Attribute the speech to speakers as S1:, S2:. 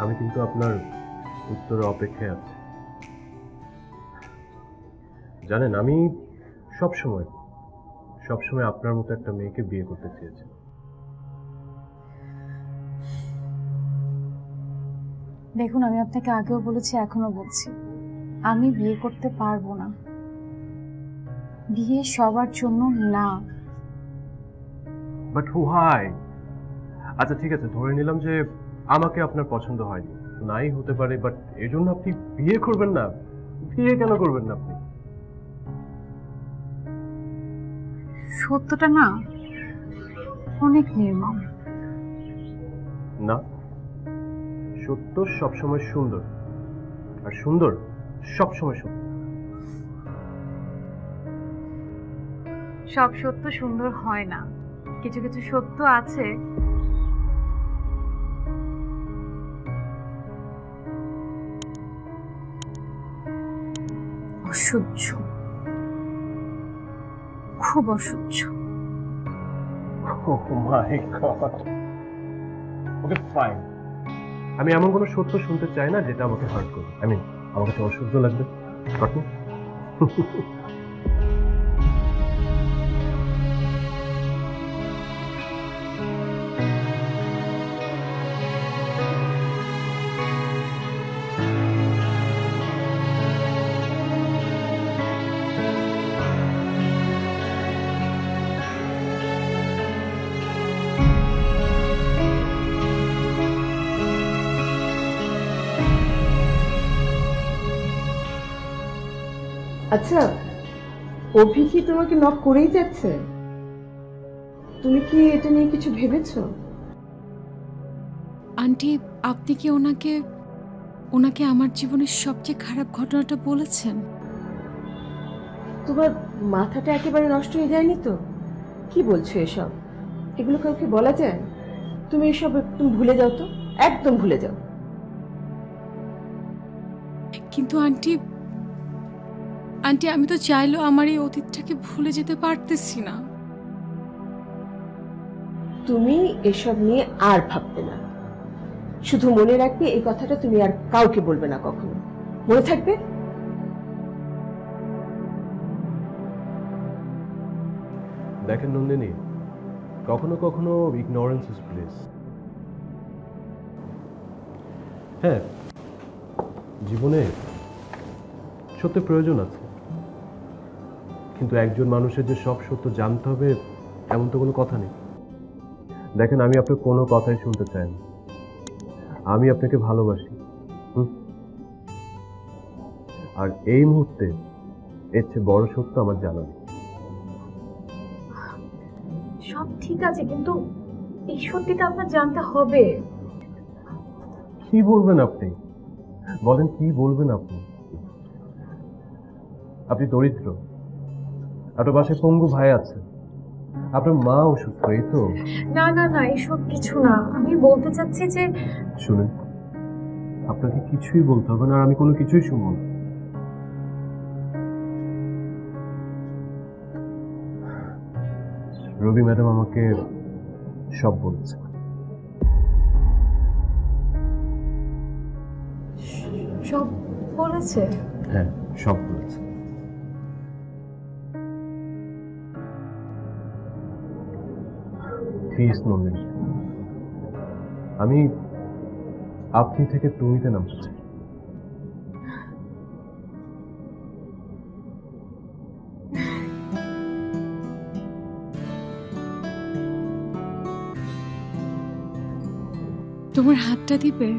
S1: আমি কিন্তু আপনার উত্তরের অপেক্ষায় আছি। জানেন, আমি সবসময় আপনার মতো একটা মেয়েকে বিয়ে করতে চেয়েছি।
S2: দেখুন, আমি আপনাকে আগেও বলেছি, এখনো বলছি, আমি বিয়ে করতে পারবো না। বিয়ে সবার জন্য না।
S1: But why? আচ্ছা ঠিক আছে, ধরে নিলাম যে আমাকে আপনার পছন্দ হয়নি, নাই হতে পারে, বাট এর জন্য আপনি বিয়ে করবেন না? বিয়ে কেন করবেন না আপনি?
S2: সত্যটা না অনেক নির্মম।
S1: না, সত্য সবসময় সুন্দর, আর সুন্দর সবসময় সত্য।
S2: সব সত্য সুন্দর হয় না, কিছু কিছু সত্য আছে অসহ্য, খুব অসহ্য।
S1: Oh my God. Okay fine, আমি এমন কোনো সত্য শুনতে চাই না যেটা আমাকে হার্ট করবে। আমার কাছে অসহ্য লাগবে।
S3: আচ্ছা, অভি কি তোমাকে নক করেই যাচ্ছে? তুমি কি এটা নিয়ে কিছু ভেবেছো?
S4: আন্টি, আপনি কি ওনাকে আমার জীবনের সবচেয়ে খারাপ ঘটনাটা বলেছেন?
S3: তোমার মাথাটা একেবারে নষ্ট হয়ে যায়নি তো? কি বলছো এসব? এগুলো কাউকে বলা যায়? তুমি এসব একদম ভুলে যাও তো, একদম ভুলে যাও।
S4: কিন্তু আন্টি, আমি তো চাইলেও আমার এই অতীতটাকে ভুলে যেতে পারতেছি না।
S3: তুমি এসব নিয়ে আর ভাববে না, শুধু মনে রাখবে এই কথাটা তুমি আর কাউকে বলবে না কখনো। মনে থাকবে?
S1: দেখেন নন্দিনী, কখনো কখনো ইগনোরেন্স ইজ ব্লিস। হ্যাঁ, জীবনে সত্যের প্রয়োজন আছে, কিন্তু একজন মানুষের যে সব সত্য জানতে হবে এমন তো কোনো কথা নেই। দেখেন, আমি আপনার কোনো কথাই শুনতে চাই না। আমি আপনাকে ভালোবাসি, আর এই মুহূর্তে এর চেয়ে বড় সত্য আমার জানা নেই।
S2: সব ঠিক আছে, কিন্তু এই সত্যিটা আপনার জানতে হবে।
S1: কি বলবেন আপনি? বলেন, কি বলবেন আপনি? আপনি দরিদ্র, আপনার বাসায় পঙ্গু ভাই আছে, আপনার মা অসুস্থ, এই তো?
S2: না না না, এসব কিছু না। আমি বলতে চাচ্ছি যে,
S1: শুনেন, আপনাকে কিছুই বলতে হবে না, আর আমি কোনো কিছুই শুনবো না। রবি ম্যাডাম আমাকে সব বলেছে।
S2: সব বলেছে?
S1: হ্যাঁ, সব বলেছে। প্লিজ নন্দিনী, আমি আপনি থেকে তুমিতে নামতে চাই।
S4: তোমার হাতটা দিবে?